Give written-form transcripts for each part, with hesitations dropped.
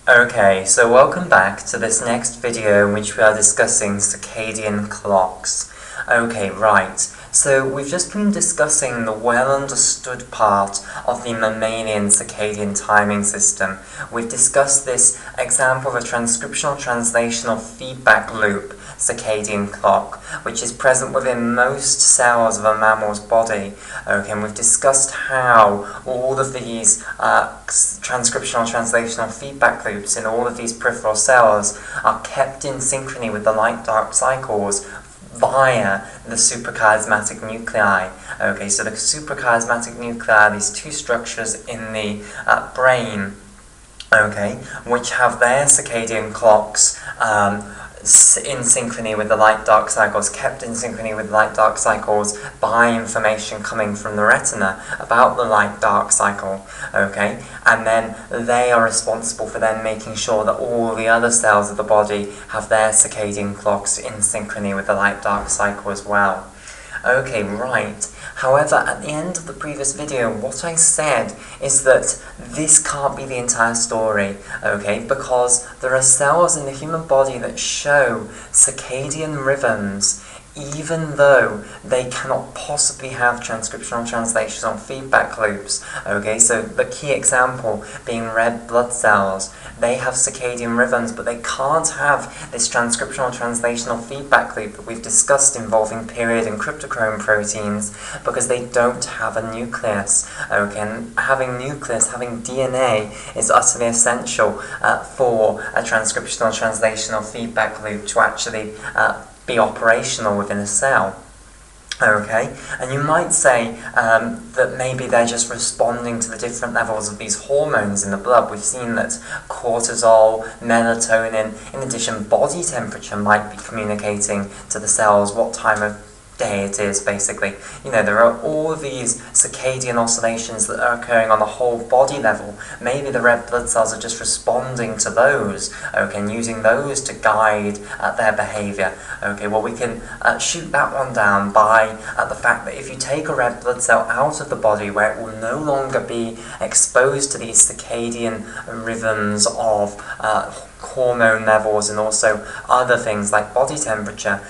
Okay, so welcome back to this next video in which we are discussing circadian clocks. Okay, right, so we've just been discussing the well-understood part of the mammalian circadian timing system. We've discussed this example of a transcriptional translational feedback loop circadian clock, which is present within most cells of a mammal's body. Okay, and we've discussed how all of these transcriptional translational feedback loops in all of these peripheral cells are kept in synchrony with the light-dark cycles via the suprachiasmatic nuclei. Okay, so the suprachiasmatic nuclei are these two structures in the brain, okay, which have their circadian clocks in synchrony with the light-dark cycles, kept in synchrony with light-dark cycles by information coming from the retina about the light-dark cycle, okay? And then they are responsible for then making sure that all the other cells of the body have their circadian clocks in synchrony with the light-dark cycle as well. Okay, right. However, at the end of the previous video, what I said is that this can't be the entire story, okay, because there are cells in the human body that show circadian rhythms even though they cannot possibly have transcriptional translational feedback loops. Okay, so the key example being red blood cells. They have circadian rhythms, but they can't have this transcriptional translational feedback loop that we've discussed involving period and cryptochrome proteins because they don't have a nucleus. Okay, and having nucleus, having DNA is utterly essential for a transcriptional translational feedback loop to actually be operational within a cell. Okay, and you might say that maybe they're just responding to the different levels of these hormones in the blood. We've seen that cortisol, melatonin, in addition body temperature might be communicating to the cells what time of day it is, basically. You know, there are all of these circadian oscillations that are occurring on the whole body level. Maybe the red blood cells are just responding to those, okay, and using those to guide their behaviour. Okay, well, we can shoot that one down by the fact that if you take a red blood cell out of the body where it will no longer be exposed to these circadian rhythms of hormone levels and also other things like body temperature,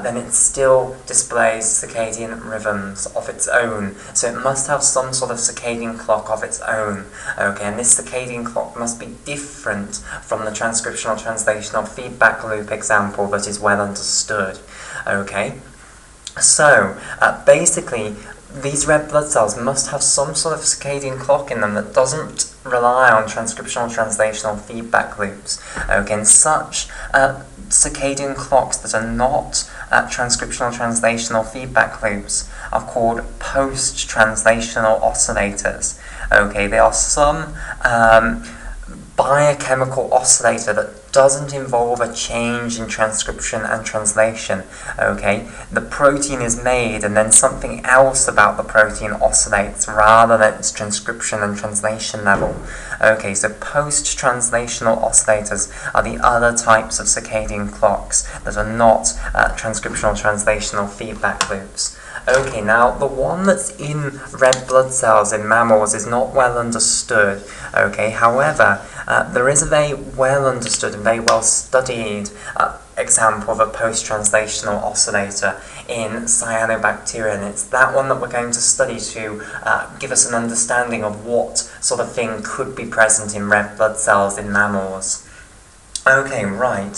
then it still displays circadian rhythms of its own. So it must have some sort of circadian clock of its own. Okay, and this circadian clock must be different from the transcriptional translational feedback loop example that is well understood. Okay, so basically these red blood cells must have some sort of circadian clock in them that doesn't rely on transcriptional translational feedback loops. Okay, and such circadian clocks that are not transcriptional translational feedback loops are called post-translational oscillators. Okay, they are some biochemical oscillator that doesn't involve a change in transcription and translation. Okay, the protein is made and then something else about the protein oscillates rather than its transcription and translation level. Okay, so post-translational oscillators are the other types of circadian clocks that are not transcriptional translational feedback loops. Okay, now the one that's in red blood cells in mammals is not well understood. Okay, however, there is a very well understood and very well studied example of a post-translational oscillator in Cyanobacteria, and it's that one that we're going to study to give us an understanding of what sort of thing could be present in red blood cells in mammals. Okay, right.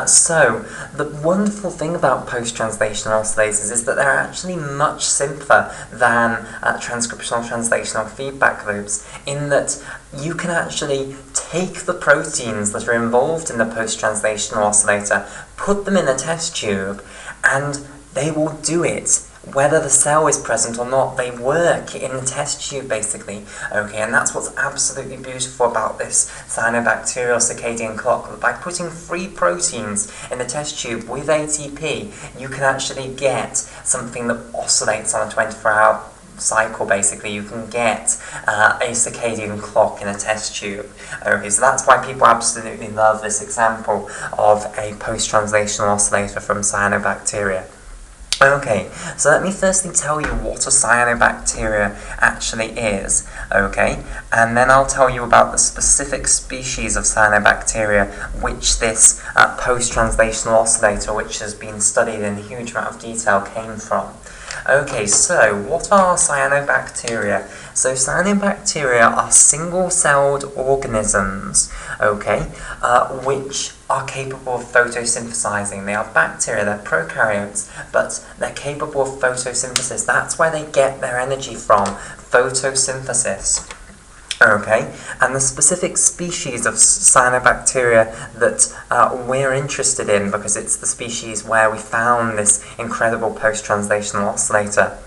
So, the wonderful thing about post-translational oscillators is that they're actually much simpler than transcriptional translational feedback loops, in that you can actually take the proteins that are involved in the post-translational oscillator, put them in a test tube, and they will do it. Whether the cell is present or not, they work in the test tube, basically. Okay, and that's what's absolutely beautiful about this cyanobacterial circadian clock. By putting free proteins in the test tube with ATP, you can actually get something that oscillates on a 24-hour cycle, basically. You can get a circadian clock in a test tube. Okay, so that's why people absolutely love this example of a post-translational oscillator from Cyanobacteria. Okay, so let me firstly tell you what a cyanobacteria actually is, okay, and then I'll tell you about the specific species of cyanobacteria which this post-translational oscillator, which has been studied in a huge amount of detail, came from. Okay, so what are cyanobacteria? So cyanobacteria are single-celled organisms, okay, which are capable of photosynthesizing. They are bacteria, they're prokaryotes, but they're capable of photosynthesis. That's where they get their energy from, photosynthesis. Okay, and the specific species of cyanobacteria that we're interested in, because it's the species where we found this incredible post-translational oscillator,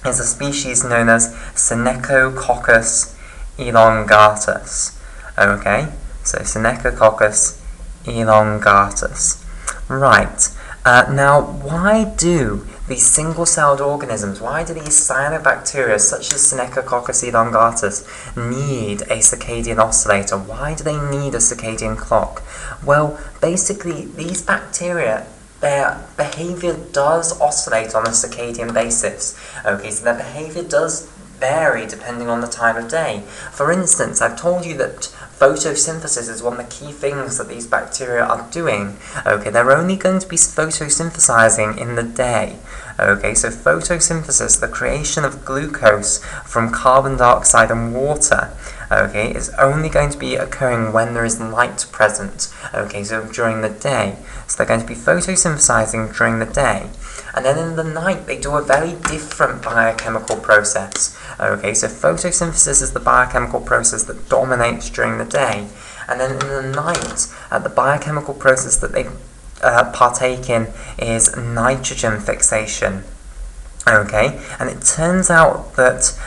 is a species known as Synechococcus elongatus. Okay, so Synechococcus elongatus. Right, now why do these single-celled organisms, why do these cyanobacteria, such as Synechococcus elongatus, need a circadian oscillator? Why do they need a circadian clock? Well, basically, these bacteria, their behavior does oscillate on a circadian basis. Okay, so their behavior does vary depending on the time of day. For instance, I've told you that photosynthesis is one of the key things that these bacteria are doing. Okay, they're only going to be photosynthesizing in the day. Okay, so photosynthesis, the creation of glucose from carbon dioxide and water, okay, is only going to be occurring when there is light present. Okay, so during the day. So they're going to be photosynthesizing during the day. And then in the night, they do a very different biochemical process. Okay, so photosynthesis is the biochemical process that dominates during the day. And then in the night, the biochemical process that they partake in is nitrogen fixation. Okay, and it turns out that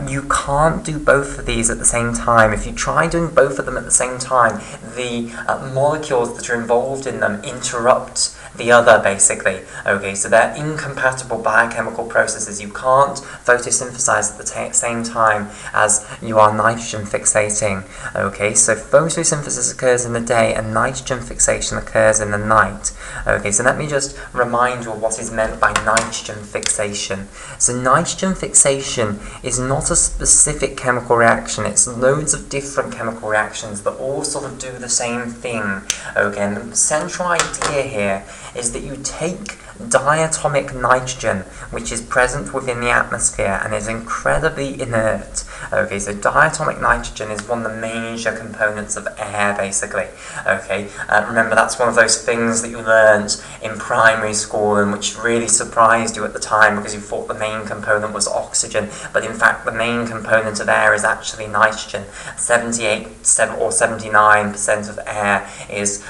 you can't do both of these at the same time. If you try doing both of them at the same time, the molecules that are involved in them interrupt the other, basically. Okay, so they're incompatible biochemical processes. You can't photosynthesize at the same time as you are nitrogen fixating. Okay, so photosynthesis occurs in the day and nitrogen fixation occurs in the night. Okay, so let me just remind you of what is meant by nitrogen fixation. So nitrogen fixation is not a specific chemical reaction, it's loads of different chemical reactions that all sort of do the same thing. Okay, and the central idea here is that you take diatomic nitrogen, which is present within the atmosphere and is incredibly inert. Okay, so diatomic nitrogen is one of the major components of air, basically. Okay, remember that's one of those things that you learned in primary school and which really surprised you at the time because you thought the main component was oxygen, but in fact the main component of air is actually nitrogen. 78 or 79% of air is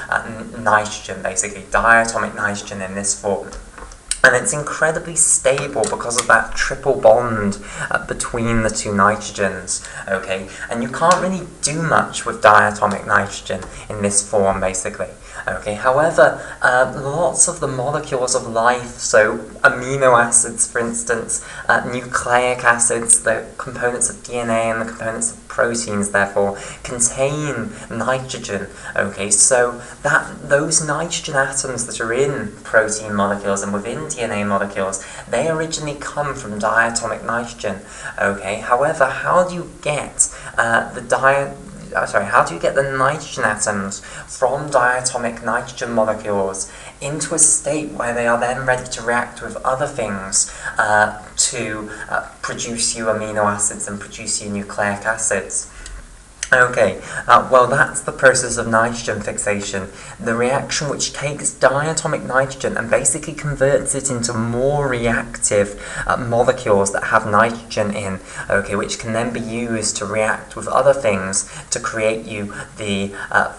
nitrogen, basically, diatomic nitrogen in this form. And it's incredibly stable because of that triple bond between the two nitrogens, okay? And you can't really do much with diatomic nitrogen in this form, basically. Okay, however, lots of the molecules of life, so amino acids, for instance, nucleic acids, the components of DNA and the components of proteins, therefore, contain nitrogen. Okay, so those nitrogen atoms that are in protein molecules and within DNA molecules, they originally come from diatomic nitrogen. Okay, however, how do you get how do you get the nitrogen atoms from diatomic nitrogen molecules into a state where they are then ready to react with other things to produce you amino acids and produce you nucleic acids? Okay, well that's the process of nitrogen fixation, the reaction which takes diatomic nitrogen and basically converts it into more reactive molecules that have nitrogen in, okay, which can then be used to react with other things to create you the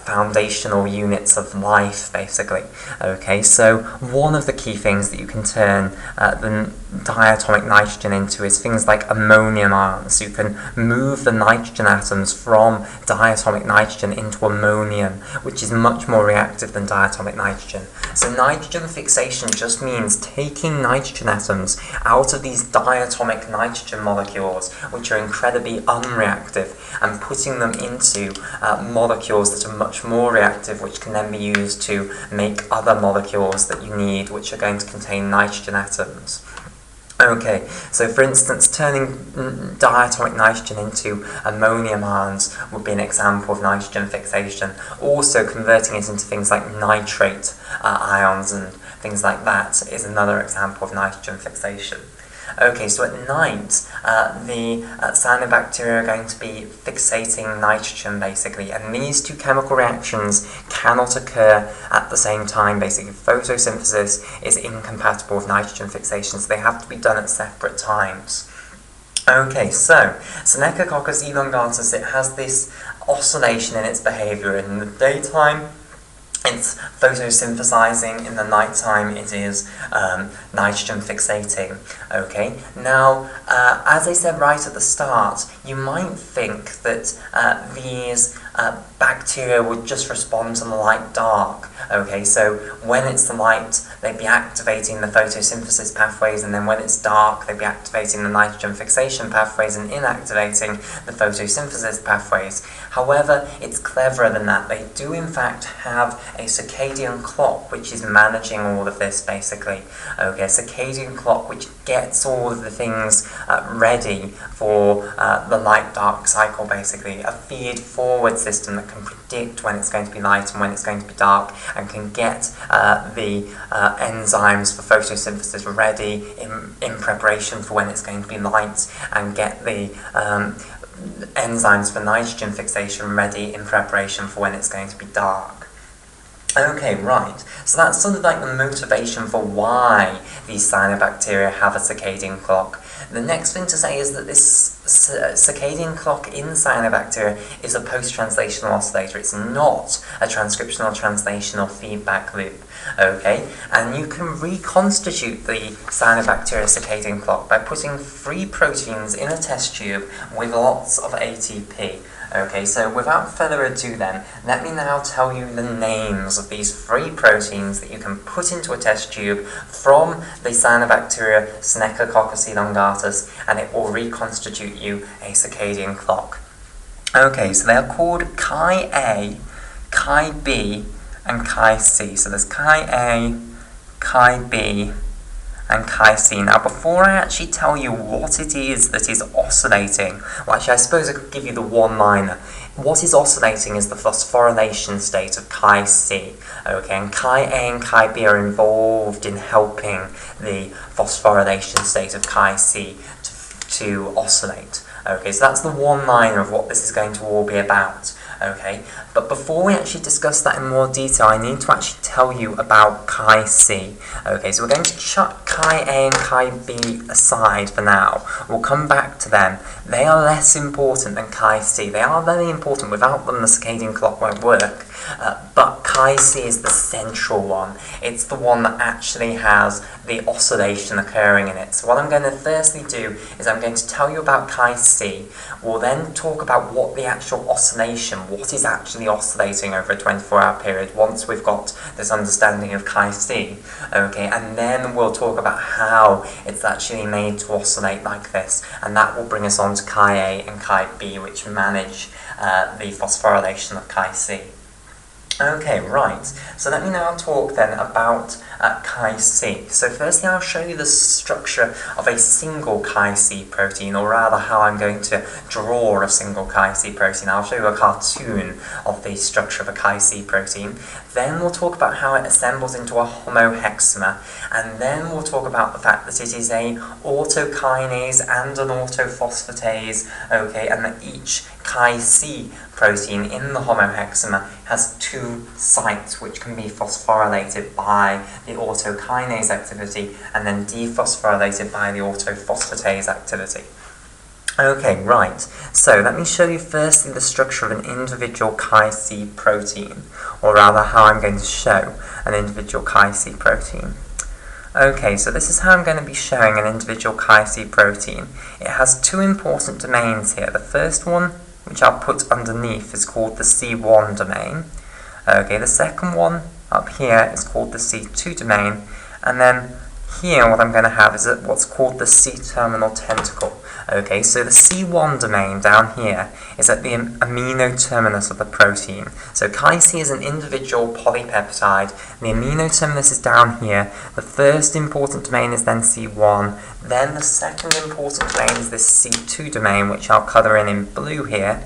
foundational units of life, basically. Okay, so one of the key things that you can turn the diatomic nitrogen into is things like ammonium ions. You can move the nitrogen atoms from diatomic nitrogen into ammonium, which is much more reactive than diatomic nitrogen. So nitrogen fixation just means taking nitrogen atoms out of these diatomic nitrogen molecules, which are incredibly unreactive, and putting them into molecules that are much more reactive, which can then be used to make other molecules that you need, which are going to contain nitrogen atoms. Okay, so for instance, turning diatomic nitrogen into ammonium ions would be an example of nitrogen fixation. Also, converting it into things like nitrate ions and things like that is another example of nitrogen fixation. Okay, so at night, the cyanobacteria are going to be fixating nitrogen, basically, and these two chemical reactions cannot occur at the same time, basically. Photosynthesis is incompatible with nitrogen fixation, so they have to be done at separate times. Okay, so Synechococcus elongatus, it has this oscillation in its behaviour. In the daytime, it's photosynthesizing. In the nighttime, it is nitrogen fixating. Okay, now, as I said right at the start, you might think that these bacteria would just respond to the light dark. Okay, so when it's the light, they'd be activating the photosynthesis pathways, and then when it's dark, they'd be activating the nitrogen fixation pathways and inactivating the photosynthesis pathways. However, it's cleverer than that. They do in fact have a circadian clock which is managing all of this, basically. Okay, a circadian clock which gets all of the things ready for the light-dark cycle, basically. A feed-forward system that can predict when it's going to be light and when it's going to be dark, and can get the enzymes for photosynthesis ready in preparation for when it's going to be light, and get the enzymes for nitrogen fixation ready in preparation for when it's going to be dark. Okay, right, so that's sort of like the motivation for why these cyanobacteria have a circadian clock. The next thing to say is that this circadian clock in cyanobacteria is a post-translational oscillator. It's not a transcriptional translational feedback loop. Okay, and you can reconstitute the cyanobacteria circadian clock by putting 3 proteins in a test tube with lots of ATP. Okay, so without further ado then, let me now tell you the names of these 3 proteins that you can put into a test tube from the Cyanobacteria Synechococcus elongatus, and it will reconstitute you a circadian clock. Okay, so they are called ChiA, ChiB, and ChiC. So there's ChiA, ChiB, and ChiC. Now, before I actually tell you what it is that is oscillating, well, actually, I suppose I could give you the one-liner. What is oscillating is the phosphorylation state of ChiC. Okay, and ChiA and ChiB are involved in helping the phosphorylation state of ChiC to oscillate. Okay, so that's the one-liner of what this is going to all be about. Okay, but before we actually discuss that in more detail, I need to actually tell you about ChiC. Okay, so we're going to chuck ChiA and ChiB aside for now. We'll come back to them. They are less important than ChiC. They are very important. Without them, the circadian clock won't work. But ChiC is the central one. It's the one that actually has the oscillation occurring in it. So what I'm going to firstly do is I'm going to tell you about ChiC. We'll then talk about what the actual oscillation, what is actually oscillating over a 24-hour period once we've got this understanding of ChiC. Okay, and then we'll talk about how it's actually made to oscillate like this, and that will bring us on to ChiA and ChiB, which manage the phosphorylation of ChiC. Okay, right, so let me now talk then about ChiC. So firstly I'll show you the structure of a single ChiC protein, or rather how I'm going to draw a single ChiC protein. I'll show you a cartoon of the structure of a ChiC protein. Then we'll talk about how it assembles into a homohexamer, and then we'll talk about the fact that it is a autokinase and an autophosphatase, okay, and that each ChiC protein in the homohexamer has 2 sites which can be phosphorylated by the autokinase activity and then dephosphorylated by the autophosphatase activity. Okay, right, so let me show you firstly the structure of an individual ChiC protein, or rather how I'm going to show an individual ChiC protein. Okay, so this is how I'm going to be showing an individual ChiC protein. It has two important domains here. The first one, which I'll put underneath, is called the C1 domain. Okay, the second one up here is called the C2 domain, and then here what I'm going to have is what's called the C-terminal tentacle. Okay, so the C1 domain down here is at the amino terminus of the protein. So ChiC is an individual polypeptide. The amino terminus is down here. The first important domain is then C1. Then the second important domain is this C2 domain, which I'll colour in blue here.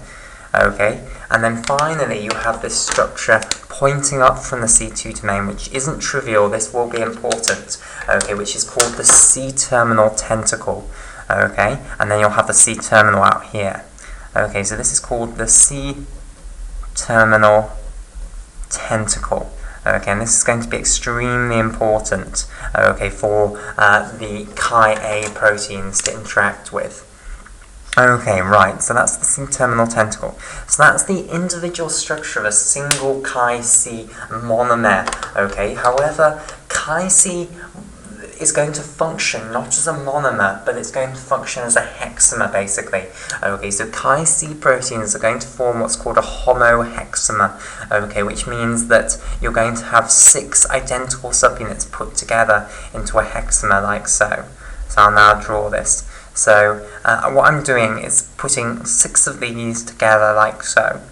Okay, and then finally you have this structure pointing up from the C2 domain, which isn't trivial, this will be important, okay, which is called the C-terminal tentacle, okay, and then you'll have the C-terminal out here. Okay, so this is called the C-terminal tentacle. Okay, and this is going to be extremely important, okay, for the ChiA proteins to interact with. Okay, right, so that's the C-terminal tentacle. So that's the individual structure of a single ChiC monomer, okay? However, ChiC is going to function not as a monomer, but it's going to function as a hexamer, basically. Okay, so ChiC proteins are going to form what's called a homohexamer, okay, which means that you're going to have 6 identical subunits put together into a hexamer like so. So I'll now draw this. So what I'm doing is putting 6 of these together like so.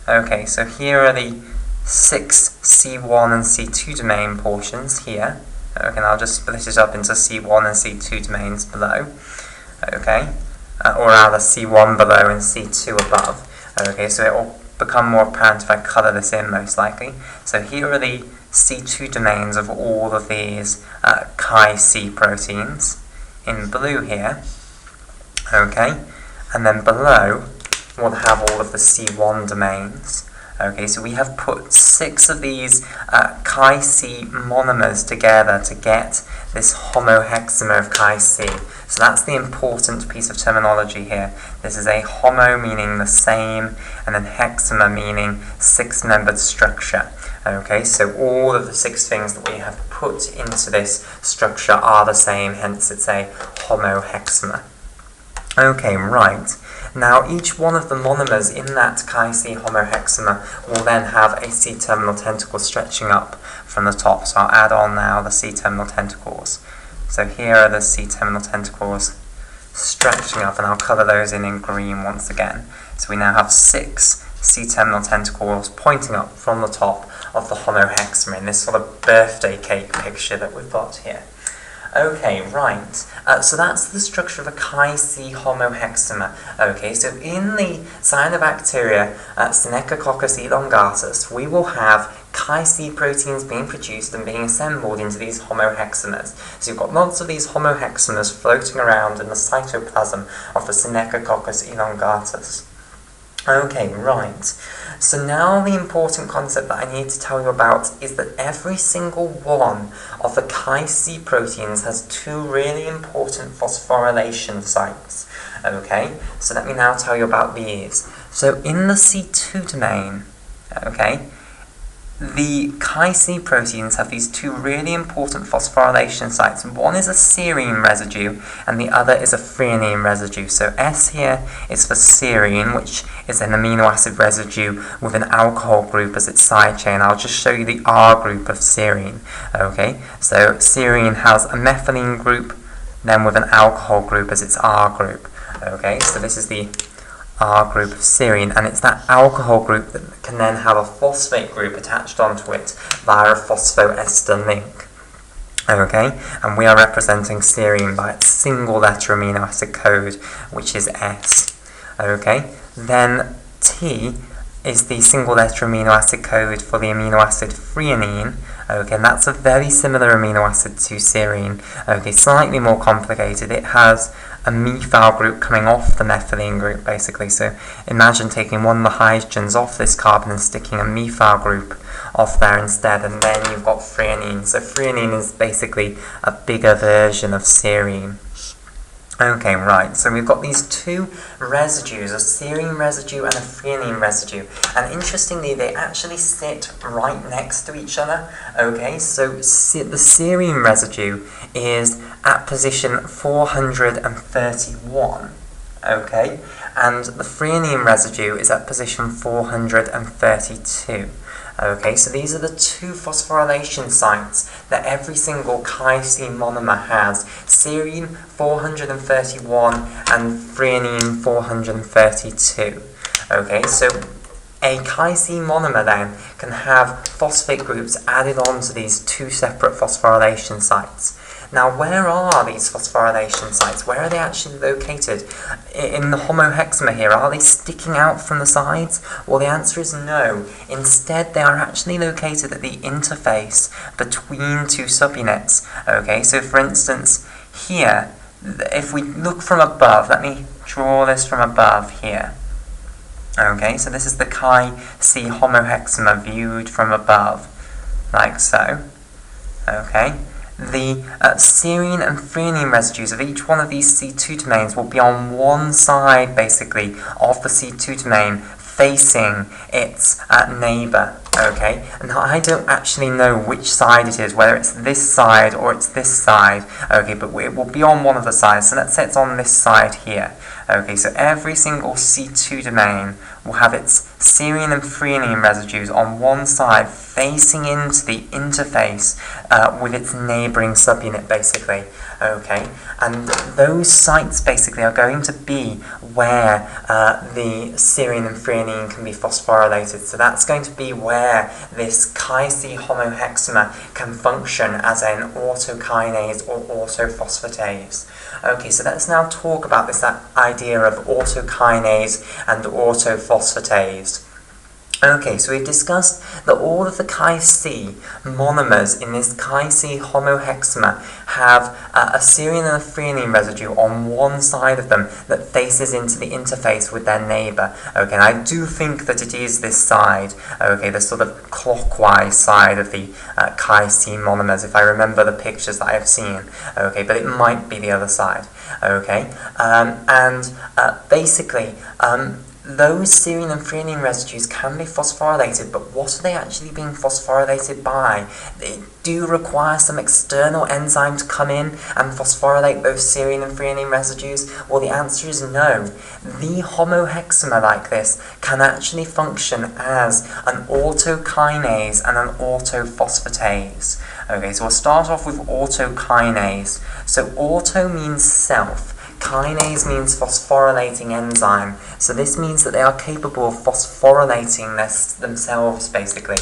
Okay, so here are the 6 C1 and C2 domain portions here. Okay, and I'll just split it up into C1 and C2 domains below. Okay, or rather C1 below and C2 above. Okay, so it will become more apparent if I colour this in most likely. So here are the C2 domains of all of these ChiC proteins in blue here. Okay, and then below we'll have all of the C1 domains. Okay, so we have put 6 of these ChiC monomers together to get this homohexamer of ChiC. So that's the important piece of terminology here. This is a homo meaning the same, and then hexamer meaning 6-membered structure. Okay, so all of the 6 things that we have put into this structure are the same, hence it's a homohexamer. Okay, right. Now each one of the monomers in that ChiC homohexamer will then have a C-terminal tentacle stretching up from the top. So I'll add on now the C-terminal tentacles. So here are the C-terminal tentacles stretching up, and I'll colour those in green once again. So we now have 6 C-terminal tentacles pointing up from the top of the homohexamer in this sort of birthday cake picture that we've got here. Okay, right, so that's the structure of a ChiC homohexamer. Okay, so in the Cyanobacteria, Synechococcus elongatus, we will have ChiC proteins being produced and being assembled into these homohexamers. So you've got lots of these homohexamers floating around in the cytoplasm of the Synechococcus elongatus. Okay, right. So now the important concept that I need to tell you about is that every single one of the ChiC proteins has 2 really important phosphorylation sites. Okay, so let me now tell you about these. So in the C2 domain, okay, the ChiC proteins have these 2 really important phosphorylation sites. One is a serine residue and the other is a threonine residue. So S here is for serine, which is an amino acid residue with an alcohol group as its side chain. I'll just show you the R group of serine. Okay, so serine has a methylene group, then with an alcohol group as its R group. Okay, so this is the R group of serine, and it's that alcohol group that can then have a phosphate group attached onto it via a phosphoester link. Okay, and we are representing serine by its single letter amino acid code, which is S. Okay, then T is the single letter amino acid code for the amino acid threonine. Okay, and that's a very similar amino acid to serine. Okay, slightly more complicated. It has a methyl group coming off the methylene group, basically. So imagine taking one of the hydrogens off this carbon and sticking a methyl group off there instead, and then you've got threonine. So threonine is basically a bigger version of serine. Okay, right, so we've got these two residues, a serine residue and a threonine residue, and interestingly they actually sit right next to each other. Okay, so the serine residue is at position 431, okay, and the threonine residue is at position 432. Okay, so these are the two phosphorylation sites that every single ChiC monomer has. Serine 431 and threonine 432. Okay, so a ChiC monomer then can have phosphate groups added onto these two separate phosphorylation sites. Now, where are these phosphorylation sites? Where are they actually located? In the homohexamer here, are they sticking out from the sides? Well, the answer is no. Instead, they are actually located at the interface between two subunits. Okay, so for instance, here, if we look from above, let me draw this from above here. Okay, so this is the ChiC homohexamer viewed from above, like so. Okay. The serine and threonine residues of each one of these C2 domains will be on one side, basically, of the C2 domain, facing its neighbour, okay? And I don't actually know which side it is, whether it's this side or it's this side, okay, but it will be on one of the sides, so let's say it's on this side here. Okay, so every single C2 domain will have its serine and threonine residues on one side facing into the interface with its neighbouring subunit, basically. Okay, and those sites basically are going to be where the serine and threonine can be phosphorylated. So that's going to be where this ChiC homohexamer can function as an autokinase or autophosphatase. Okay, so let's now talk about this idea of autokinase and autophosphatase. Okay, so we've discussed that all of the ChiC monomers in this ChiC homohexamer have a serine and a threonine residue on one side of them that faces into the interface with their neighbour. Okay, and I do think that it is this side, okay, the sort of clockwise side of the ChiC monomers, if I remember the pictures that I have seen. Okay, but it might be the other side. Okay, basically, those serine and threonine residues can be phosphorylated, but what are they actually being phosphorylated by? They do require some external enzyme to come in and phosphorylate those serine and threonine residues? Well, the answer is no. The homohexamer like this can actually function as an autokinase and an autophosphatase. Okay, so we'll start off with autokinase. So auto means self. Kinase means phosphorylating enzyme, so this means that they are capable of phosphorylating themselves, basically.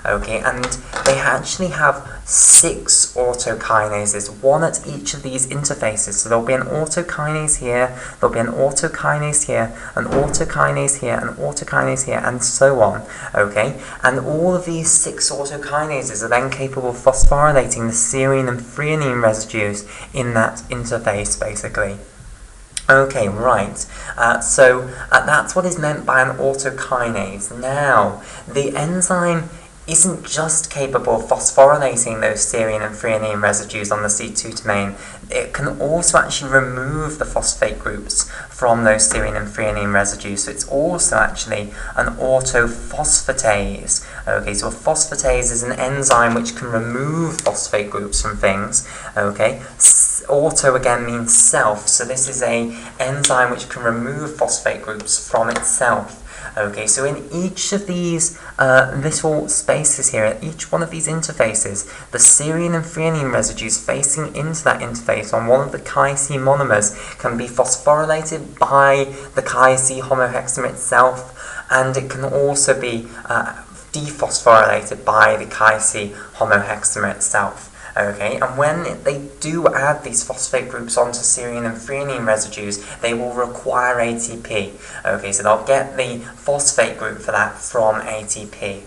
Okay, and they actually have 6 autokinases, one at each of these interfaces. So there'll be an autokinase here, there'll be an autokinase here, an autokinase here, an autokinase here, and so on. Okay, and all of these 6 autokinases are then capable of phosphorylating the serine and threonine residues in that interface, basically. Okay, right, so that's what is meant by an autokinase. Now, the enzyme isn't just capable of phosphorylating those serine and threonine residues on the C2 domain, it can also actually remove the phosphate groups from those serine and threonine residues, so it's also actually an autophosphatase. Okay, so a phosphatase is an enzyme which can remove phosphate groups from things. Okay, auto again means self, so this is an enzyme which can remove phosphate groups from itself. Okay, so in each of these little spaces here, at each one of these interfaces, the serine and threonine residues facing into that interface on one of the ChiC monomers can be phosphorylated by the ChiC homohexamer itself, and it can also be dephosphorylated by the ChiC homohexamer itself. Okay, and when they do add these phosphate groups onto serine and threonine residues, they will require ATP. Okay, so they'll get the phosphate group for that from ATP.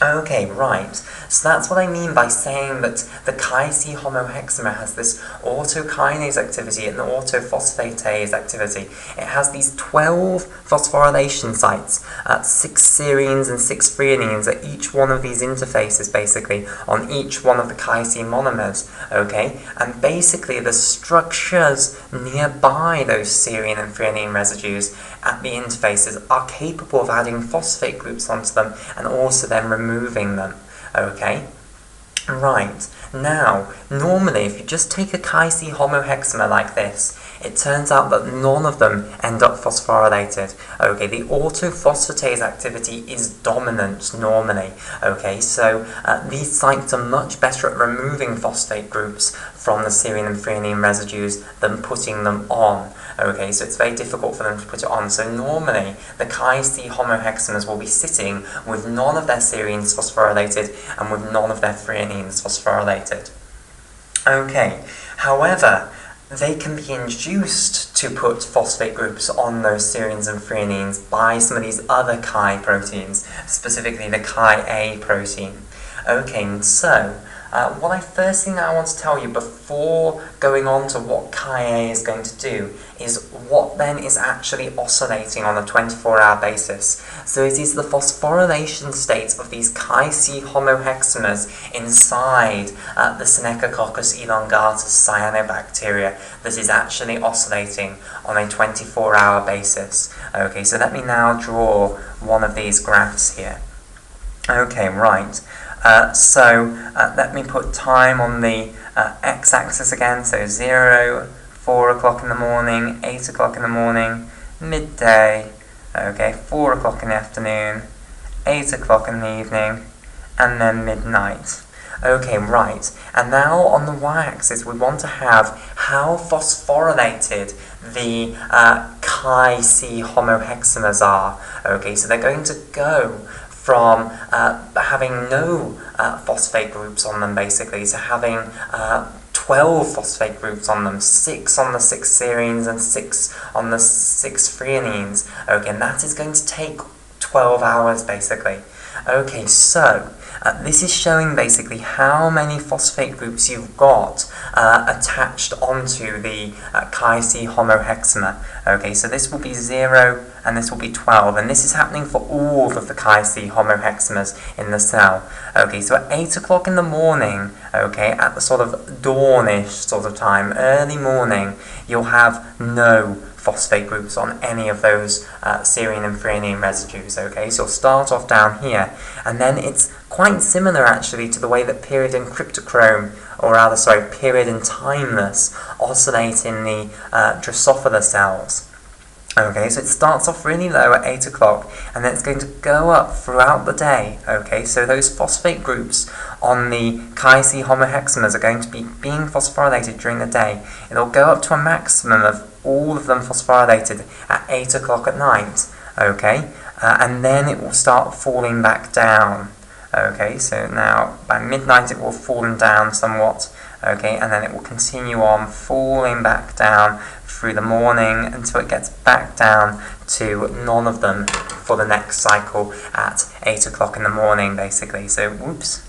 Okay, right. So that's what I mean by saying that the ChiC homohexamer has this autokinase activity and autophosphatase activity. It has these 12 phosphorylation sites, 6 serines and 6 threonines at each one of these interfaces, basically, on each one of the ChiC monomers, okay? And basically the structures nearby those serine and threonine residues at the interfaces are capable of adding phosphate groups onto them and also then removing them, okay? Right, now, normally if you just take a ChiC homohexamer like this, it turns out that none of them end up phosphorylated. Okay, the autophosphatase activity is dominant normally. Okay, so these sites are much better at removing phosphate groups from the serine and threonine residues than putting them on. Okay, so it's very difficult for them to put it on. So normally the ChiC homohexamers will be sitting with none of their serines phosphorylated and with none of their threonines phosphorylated. Okay, however, they can be induced to put phosphate groups on those serines and threonines by some of these other Chi proteins, specifically the ChiA protein. Okay, and so what I first thing I want to tell you before going on to what ChiA is going to do is what then is actually oscillating on a 24-hour basis. So it is the phosphorylation state of these ChiC homohexamers inside the Synechococcus elongatus cyanobacteria that is actually oscillating on a 24-hour basis. Okay, so let me now draw one of these graphs here. Okay, right. Let me put time on the x-axis again, so 0, 4 o'clock in the morning, 8 o'clock in the morning, midday, okay, 4 o'clock in the afternoon, 8 o'clock in the evening, and then midnight. Okay, right, and now on the y-axis we want to have how phosphorylated the ChiC homohexamers are. Okay, so they're going to go from having no phosphate groups on them, basically, to having 12 phosphate groups on them, 6 on the 6 serines and 6 on the 6 threonines. Okay, and that is going to take 12 hours, basically. Okay, so this is showing basically how many phosphate groups you've got attached onto the ChiC homohexamer. Okay, so this will be 0 and this will be 12, and this is happening for all of the ChiC homohexamers in the cell. Okay, so at 8 o'clock in the morning, okay, at the sort of dawnish sort of time, early morning, you'll have no phosphate groups on any of those serine and threonine residues. Okay, so you'll start off down here, and then it's quite similar actually to the way that period and cryptochrome, or rather, sorry, period and timeless oscillate in the Drosophila cells. Okay, so it starts off really low at 8 o'clock, and then it's going to go up throughout the day. Okay, so those phosphate groups on the ChiC homohexamers are going to be being phosphorylated during the day. It'll go up to a maximum of all of them phosphorylated at 8 o'clock at night. Okay, and then it will start falling back down. Okay, so now by midnight it will have fallen down somewhat. Okay, and then it will continue on falling back down through the morning until it gets back down to none of them for the next cycle at 8 o'clock in the morning, basically. So, whoops,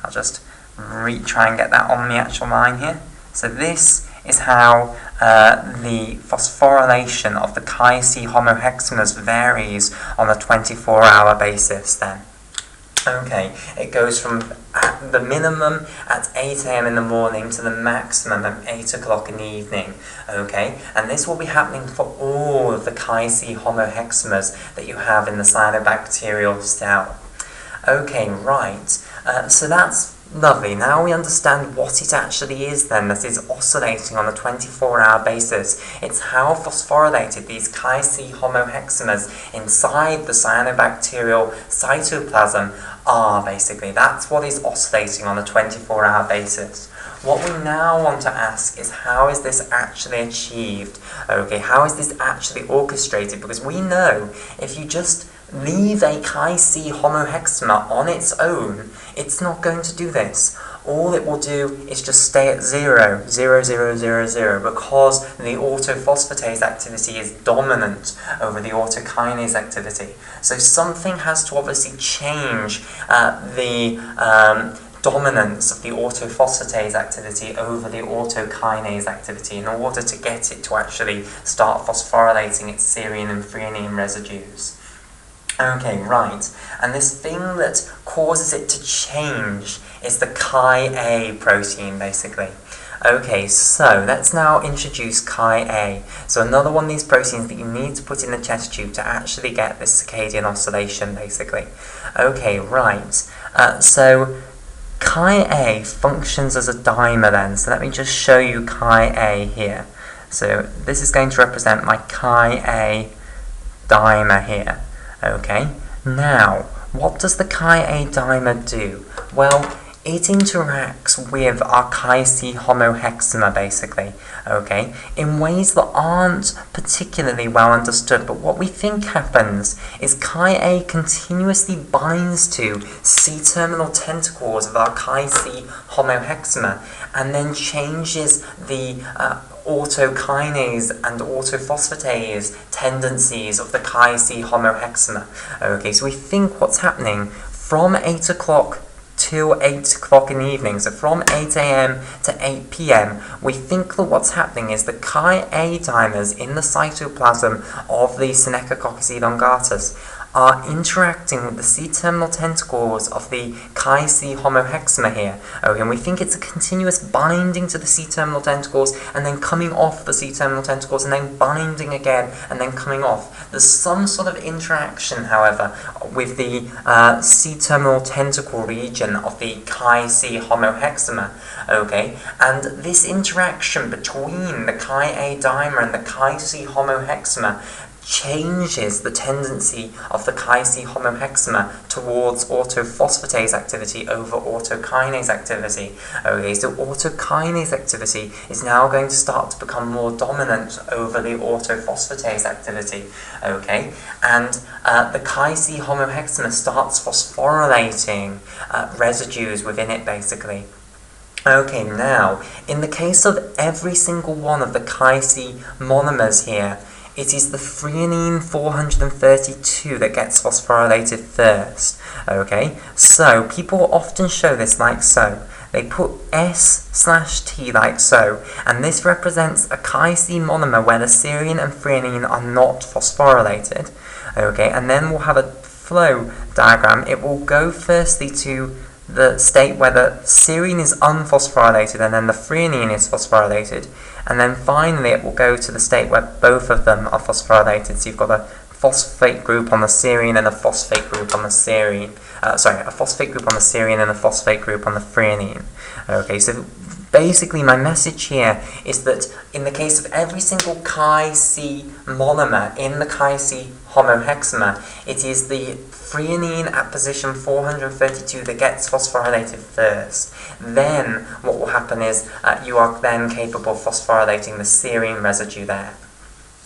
I'll just try and get that on the actual line here. So this is how the phosphorylation of the ChiC homohexamers varies on a 24-hour basis then. Okay, it goes from the minimum at 8 a.m. in the morning to the maximum at 8 o'clock in the evening. Okay, and this will be happening for all of the ChiC homohexamers that you have in the cyanobacterial cell. Okay, right, so that's lovely. Now we understand what it actually is then that is oscillating on a 24-hour basis. It's how phosphorylated these ChiC homohexamers inside the cyanobacterial cytoplasm are, basically. That's what is oscillating on a 24-hour basis. What we now want to ask is, how is this actually achieved? Okay, how is this actually orchestrated? Because we know if you just leave a ChiC homohexamer on its own, it's not going to do this. all it will do is just stay at 0, 0, 0, 0, 0, because the autophosphatase activity is dominant over the autokinase activity. So something has to obviously change the dominance of the autophosphatase activity over the autokinase activity in order to get it to actually start phosphorylating its serine and threonine residues. Okay, right, and this thing that causes it to change is the ChiA protein, basically. Okay, so let's now introduce ChiA. So another one of these proteins that you need to put in the chest tube to actually get this circadian oscillation, basically. Okay, right, so ChiA functions as a dimer then, so let me just show you ChiA here. So this is going to represent my ChiA dimer here. Okay, now, what does the ChiA dimer do? Well, it interacts with our ChiC homohexamer, basically, okay, in ways that aren't particularly well understood, but what we think happens is ChiA continuously binds to C-terminal tentacles of our ChiC homohexamer, and then changes the autokinase and autophosphatase tendencies of the ChiC homohexamer. Okay, so we think what's happening from 8 o'clock till 8 o'clock in the evening, so from 8 a.m. to 8 p.m, we think that what's happening is the ChiA dimers in the cytoplasm of the Synechococcus elongatus are interacting with the C-terminal tentacles of the ChiC homohexamer here. Okay, and we think it's a continuous binding to the C-terminal tentacles and then coming off the C-terminal tentacles and then binding again and then coming off. There's some sort of interaction, however, with the C-terminal tentacle region of the ChiC homohexamer. Okay, and this interaction between the ChiA dimer and the ChiC homohexamer changes the tendency of the ChiC homohexamer towards autophosphatase activity over autokinase activity. Okay, so autokinase activity is now going to start to become more dominant over the autophosphatase activity. Okay, and the ChiC homohexamer starts phosphorylating residues within it, basically. Okay, now, in the case of every single one of the ChiC monomers here, it is the threonine 432 that gets phosphorylated first. Okay, so people often show this like so. They put S/T like so, and this represents a ChiC monomer where the serine and threonine are not phosphorylated. Okay, and then we'll have a flow diagram. It will go firstly to the state where the serine is unphosphorylated and then the threonine is phosphorylated, and then finally it will go to the state where both of them are phosphorylated. So you've got a phosphate group on the serine and a phosphate group on the serine. A phosphate group on the serine and a phosphate group on the threonine. Okay, so basically my message here is that in the case of every single ChiC monomer in the ChiC homohexamer, it is the threonine at position 432 that gets phosphorylated first. Then what will happen is you are then capable of phosphorylating the serine residue there.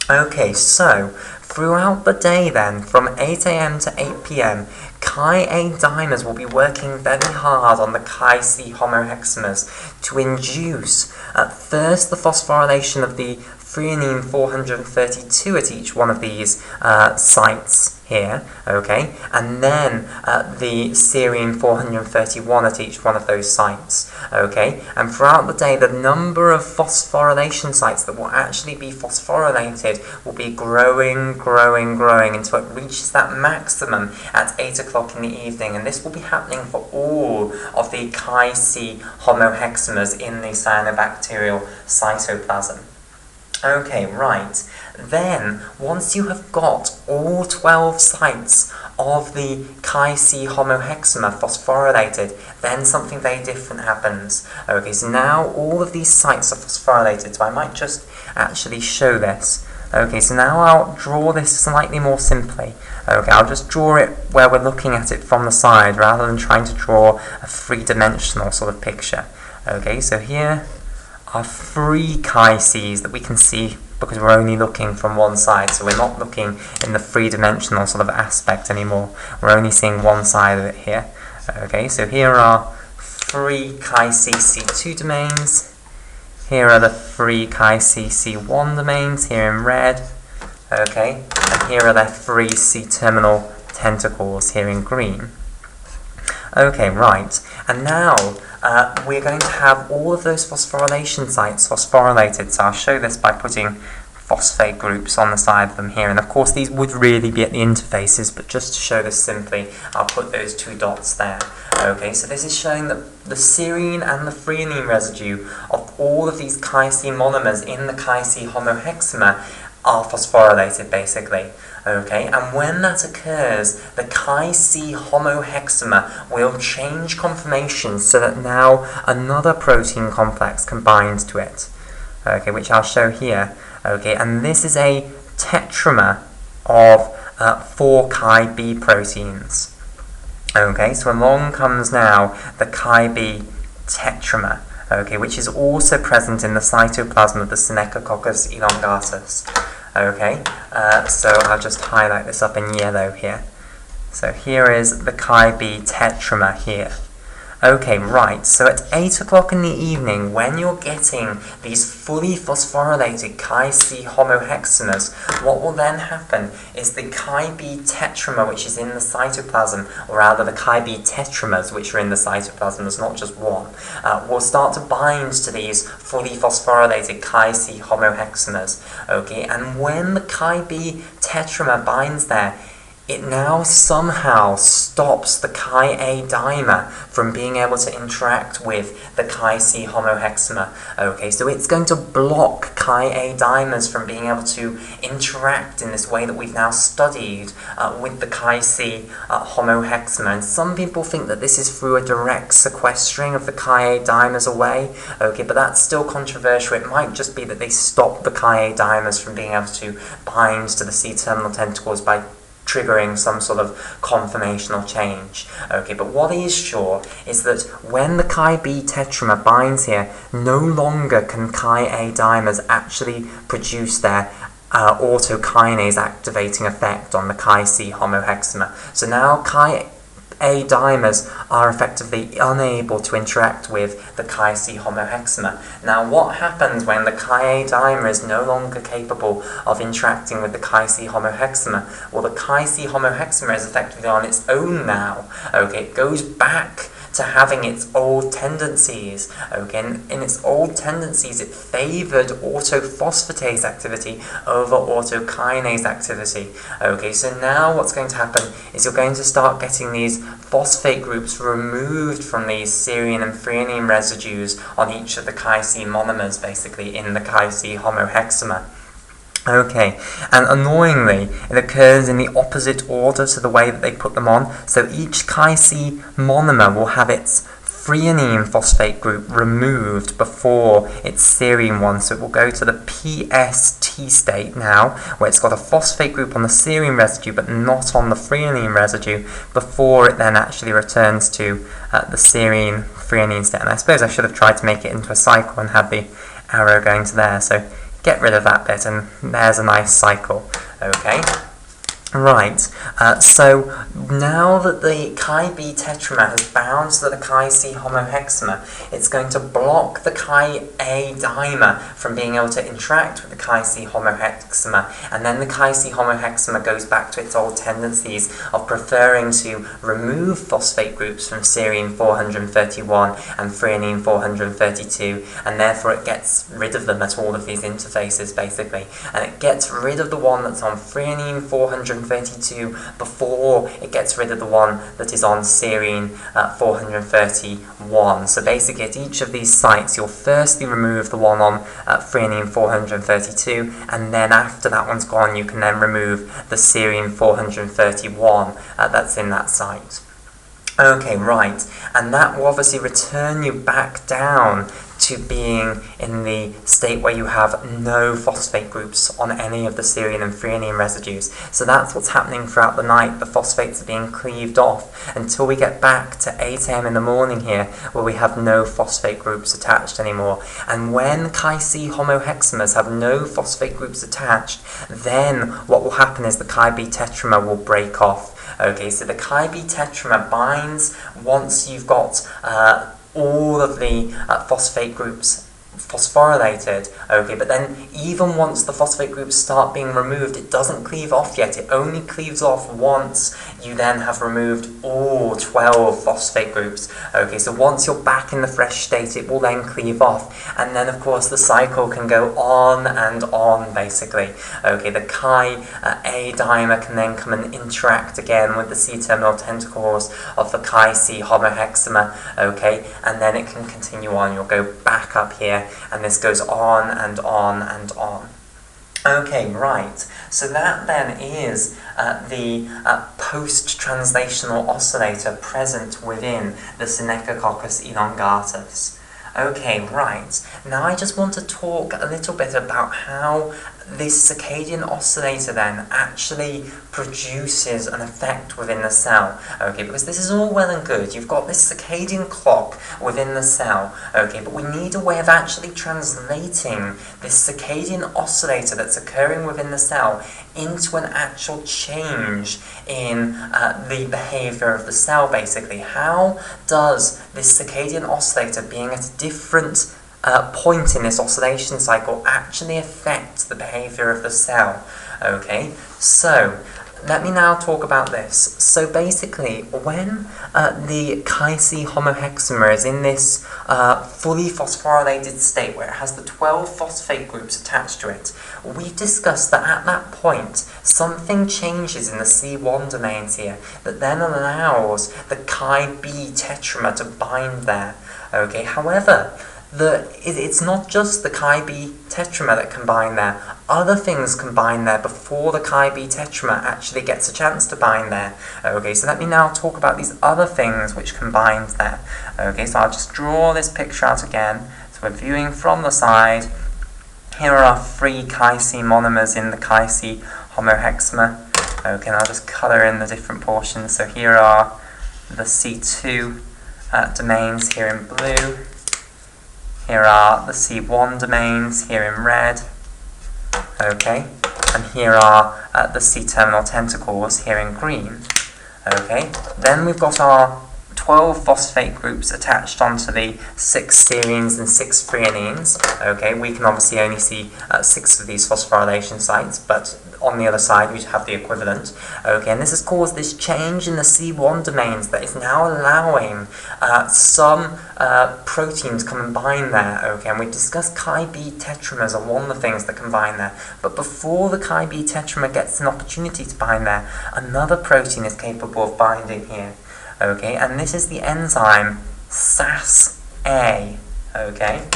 Okay, so throughout the day then, from 8 a.m. to 8 p.m, ChiA dimers will be working very hard on the ChiC homohexamers to induce first the phosphorylation of the threonine 432 at each one of these sites here, okay, and then the serine 431 at each one of those sites, okay, and throughout the day the number of phosphorylation sites that will actually be phosphorylated will be growing until it reaches that maximum at 8 o'clock in the evening, and this will be happening for all of the ChiC homohexamers in the cyanobacterial cytoplasm. Okay, right. Then, once you have got all 12 sites of the ChiC homohexamer phosphorylated, then something very different happens. Okay, so now all of these sites are phosphorylated, so I might just actually show this. Okay, so now I'll draw this slightly more simply. Okay, I'll just draw it where we're looking at it from the side, rather than trying to draw a three-dimensional sort of picture. Okay, so here are 3 ChiCs that we can see because we're only looking from one side, so we're not looking in the three-dimensional sort of aspect anymore. We're only seeing one side of it here. Okay, so here are 3 3 ChiC2 domains. Here are the 3 ChiC1 domains, here in red. Okay, and here are their 3 C-terminal tentacles, here in green. Okay, right, and now we're going to have all of those phosphorylation sites phosphorylated, so I'll show this by putting phosphate groups on the side of them here, and of course these would really be at the interfaces, but just to show this simply, I'll put those 2 dots there. Okay, so this is showing that the serine and the threonine residue of all of these ChiC monomers in the ChiC homohexamer are phosphorylated, basically. Okay, and when that occurs, the ChiC homohexamer will change conformation so that now another protein complex can bind to it. Okay, which I'll show here. Okay, and this is a tetramer of 4 Chi-B proteins. Okay, so along comes now the Chi-B tetramer, okay, which is also present in the cytoplasm of the Synechococcus elongatus. Okay, so I'll just highlight this up in yellow here. So here is the Chi-B tetramer here. Okay, right, so at 8 o'clock in the evening, when you're getting these fully phosphorylated ChiC homohexamers, what will then happen is the Chi-B tetramer, which is in the cytoplasm, or rather the Chi-B tetramers, which are in the cytoplasm, there's not just one, will start to bind to these fully phosphorylated ChiC homohexamers. Okay, and when the Chi-B tetramer binds there, it now somehow stops the ChiA dimer from being able to interact with the ChiC homohexamer. Okay, so it's going to block ChiA dimers from being able to interact in this way that we've now studied with the ChiC homohexamer. And some people think that this is through a direct sequestering of the ChiA dimers away. Okay, but that's still controversial. It might just be that they stop the ChiA dimers from being able to bind to the C-terminal tentacles by triggering some sort of conformational change. Okay, but what is sure is that when the Chi-B tetramer binds here, no longer can Chi-A dimers actually produce their autokinase activating effect on the ChiC homohexamer. So now Chi-A dimers are effectively unable to interact with the ChiC homohexamer. Now, what happens when the Chi-A dimer is no longer capable of interacting with the ChiC homohexamer? Well, the ChiC homohexamer is effectively on its own now. Okay, it goes back to having its old tendencies. Okay, and in its old tendencies, it favored autophosphatase activity over autokinase activity. Okay, so now what's going to happen is you're going to start getting these phosphate groups removed from these serine and threonine residues on each of the ChiC monomers, basically, in the ChiC homohexamer. Okay, and annoyingly, it occurs in the opposite order to the way that they put them on. So each ChiC monomer will have its threonine phosphate group removed before its serine one. So it will go to the PST state now, where it's got a phosphate group on the serine residue but not on the threonine residue, before it then actually returns to the serine threonine state. And I suppose I should have tried to make it into a cycle and had the arrow going to there. So get rid of that bit, and there's a nice cycle. Okay, right, so now that the Chi-B tetramer has bound to the ChiC homohexamer, it's going to block the Chi-A dimer from being able to interact with the ChiC homohexamer, and then the ChiC homohexamer goes back to its old tendencies of preferring to remove phosphate groups from serine 431 and threonine 432, and therefore it gets rid of them at all of these interfaces, basically, and it gets rid of the one that's on threonine 432 before it gets rid of the one that is on serine 431. So basically at each of these sites you'll firstly remove the one on threonine 432, and then after that one's gone you can then remove the serine 431 that's in that site. Okay, right, and that will obviously return you back down to being in the state where you have no phosphate groups on any of the serine and threonine residues. So that's what's happening throughout the night. The phosphates are being cleaved off until we get back to 8 AM in the morning here, where we have no phosphate groups attached anymore. And when ChiC homohexamers have no phosphate groups attached, then what will happen is the Chi-B tetramer will break off. Okay, so the Chi-B tetramer binds once you've got all of the phosphate groups phosphorylated, okay, but then even once the phosphate groups start being removed, it doesn't cleave off yet. It only cleaves off once you then have removed all 12 phosphate groups. Okay, so once you're back in the fresh state, it will then cleave off, and then of course the cycle can go on and on, basically. Okay, the ChiA dimer can then come and interact again with the C-terminal tentacles of the ChiC homohexamer, okay, and then it can continue on. You'll go back up here, and this goes on and on and on. Okay, right, so that then is the post-translational oscillator present within the Synechococcus elongatus. Okay, right, now I just want to talk a little bit about how this circadian oscillator then actually produces an effect within the cell, okay, because this is all well and good. You've got this circadian clock within the cell, okay, but we need a way of actually translating this circadian oscillator that's occurring within the cell into an actual change in the behavior of the cell, basically. How does this circadian oscillator being at a different point in this oscillation cycle actually affect the behavior of the cell? Okay, so let me now talk about this. So basically, when the ChiC homohexamer is in this fully phosphorylated state where it has the 12 phosphate groups attached to it, we discussed that at that point something changes in the C1 domains here that then allows the Chi-B tetramer to bind there. Okay, however, it's not just the Chi-B tetramer that can bind there. Other things can bind there before the Chi-B tetramer actually gets a chance to bind there. Okay, so let me now talk about these other things which can bind there. Okay, so I'll just draw this picture out again. So we're viewing from the side. Here are our 3 ChiC monomers in the ChiC homohexamer. Okay, and I'll just colour in the different portions. So here are the C2 domains here in blue. Here are the C1 domains here in red, okay, and here are the C-terminal tentacles here in green, okay. Then we've got our 12 phosphate groups attached onto the 6 serines and 6 threonines, okay. We can obviously only see 6 of these phosphorylation sites, but on the other side we have the equivalent, okay, and this has caused this change in the C1 domains that is now allowing some protein to come and bind there, okay, and we've discussed Chi-B tetramers are one of the things that can bind there, but before the Chi-B tetramer gets an opportunity to bind there, another protein is capable of binding here, okay, and this is the enzyme SAS-A, okay.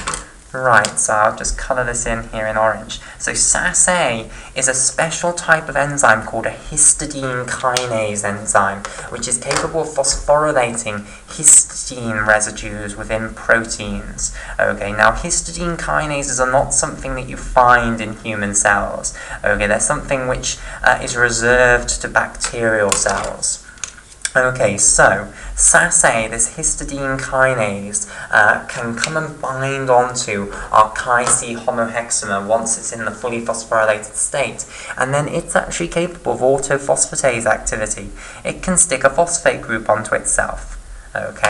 Right, so I'll just colour this in here in orange. So SAS-A is a special type of enzyme called a histidine kinase enzyme, which is capable of phosphorylating histidine residues within proteins. Okay, now histidine kinases are not something that you find in human cells. Okay, they're something which is reserved to bacterial cells. Okay, so SAS-A, this histidine kinase, can come and bind onto our ChiC homohexamer once it's in the fully phosphorylated state, and then it's actually capable of autophosphatase activity. It can stick a phosphate group onto itself. Okay,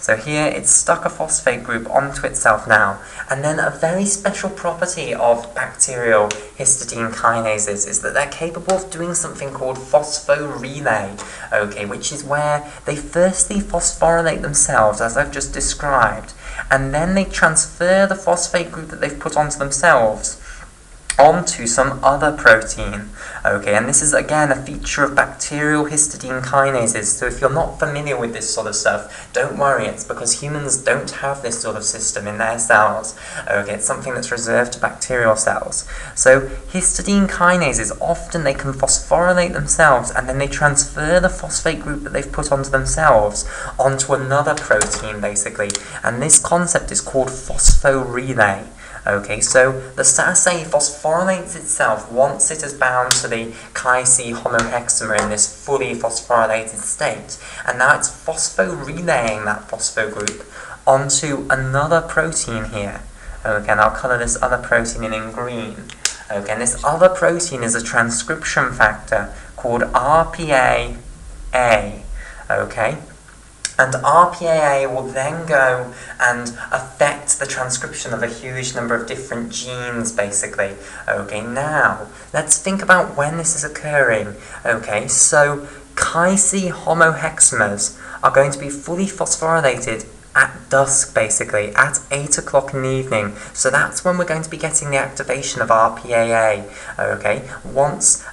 so here it's stuck a phosphate group onto itself now, and then a very special property of bacterial histidine kinases is that they're capable of doing something called phosphorelay, okay, which is where they firstly phosphorylate themselves, as I've just described, and then they transfer the phosphate group that they've put onto themselves onto some other protein, okay, and this is again a feature of bacterial histidine kinases, so if you're not familiar with this sort of stuff, don't worry, it's because humans don't have this sort of system in their cells, okay, it's something that's reserved to bacterial cells. So histidine kinases, often they can phosphorylate themselves and then they transfer the phosphate group that they've put onto themselves onto another protein, basically, and this concept is called phosphorelay. Okay, so the SAS-A phosphorylates itself once it is bound to the ChiC homohexamer in this fully phosphorylated state, and now it's phosphorelaying that phospho group onto another protein here. Okay, and I'll colour this other protein in green. Okay, and this other protein is a transcription factor called RPA-A. Okay, And RPAA will then go and affect the transcription of a huge number of different genes, basically. Okay, now, let's think about when this is occurring. Okay, so ChiC homohexamers are going to be fully phosphorylated at dusk, basically, at 8 o'clock in the evening. So that's when we're going to be getting the activation of RPAA, okay? Once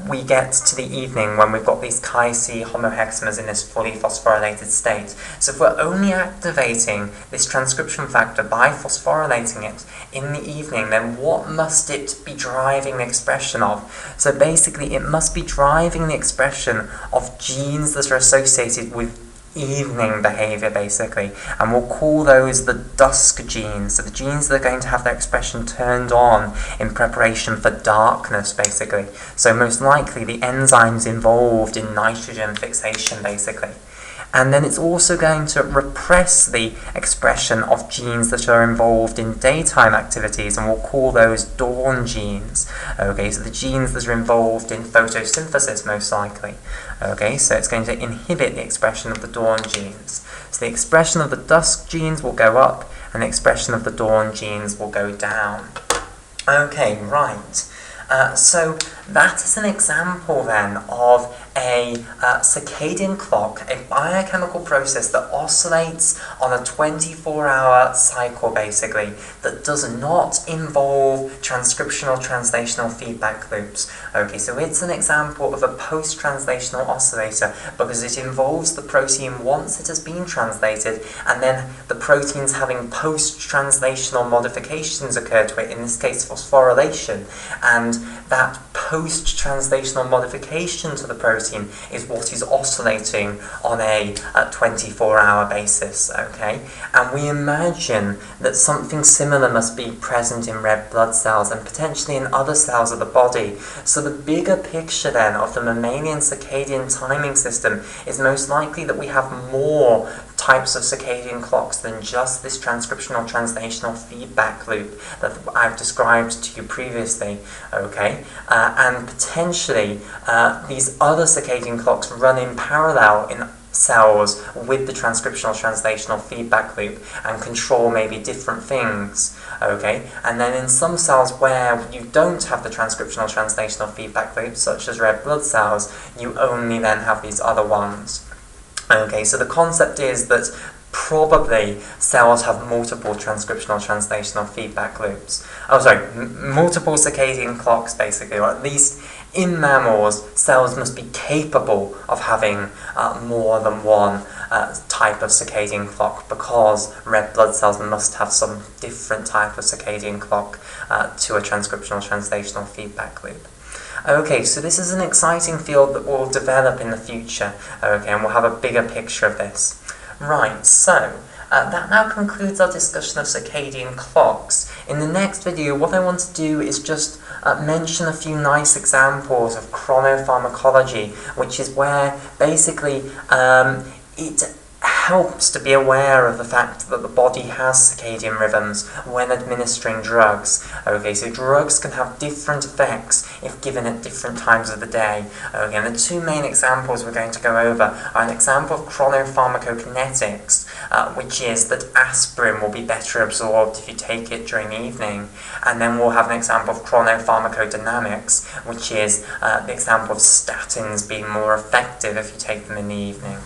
we get to the evening when we've got these ChiC homohexamers in this fully phosphorylated state. So if we're only activating this transcription factor by phosphorylating it in the evening, then what must it be driving the expression of? So basically, it must be driving the expression of genes that are associated with evening behavior, basically, and we'll call those the dusk genes. So the genes that are going to have their expression turned on in preparation for darkness, basically. So most likely the enzymes involved in nitrogen fixation, basically. And then it's also going to repress the expression of genes that are involved in daytime activities, and we'll call those dawn genes. Okay, so the genes that are involved in photosynthesis, most likely. Okay, so it's going to inhibit the expression of the dawn genes. So the expression of the dusk genes will go up, and the expression of the dawn genes will go down. Okay, right. So that is an example then of a circadian clock, a biochemical process that oscillates on a 24-hour cycle, basically, that does not involve transcriptional translational feedback loops. Okay, so it's an example of a post-translational oscillator because it involves the protein once it has been translated, and then the protein's having post-translational modifications occur to it, in this case phosphorylation, and that post-translational modification to the protein is what is oscillating on a 24-hour basis, okay? And we imagine that something similar must be present in red blood cells and potentially in other cells of the body. So the bigger picture then of the mammalian circadian timing system is most likely that we have more types of circadian clocks than just this transcriptional translational feedback loop that I've described to you previously, okay? And potentially these other circadian clocks run in parallel in cells with the transcriptional translational feedback loop and control maybe different things, okay? And then in some cells where you don't have the transcriptional translational feedback loop, such as red blood cells, you only then have these other ones. Okay, so the concept is that probably cells have multiple transcriptional translational feedback loops. Multiple circadian clocks, basically, or at least in mammals, cells must be capable of having more than one type of circadian clock, because red blood cells must have some different type of circadian clock to a transcriptional translational feedback loop. Okay, so this is an exciting field that will develop in the future, okay, and we'll have a bigger picture of this. Right, so that now concludes our discussion of circadian clocks. In the next video, what I want to do is just mention a few nice examples of chronopharmacology, which is where basically it helps to be aware of the fact that the body has circadian rhythms when administering drugs. Okay, so drugs can have different effects if given at different times of the day. Okay, and the two main examples we're going to go over are an example of chronopharmacokinetics, which is that aspirin will be better absorbed if you take it during the evening, and then we'll have an example of chronopharmacodynamics, which is the example of statins being more effective if you take them in the evening.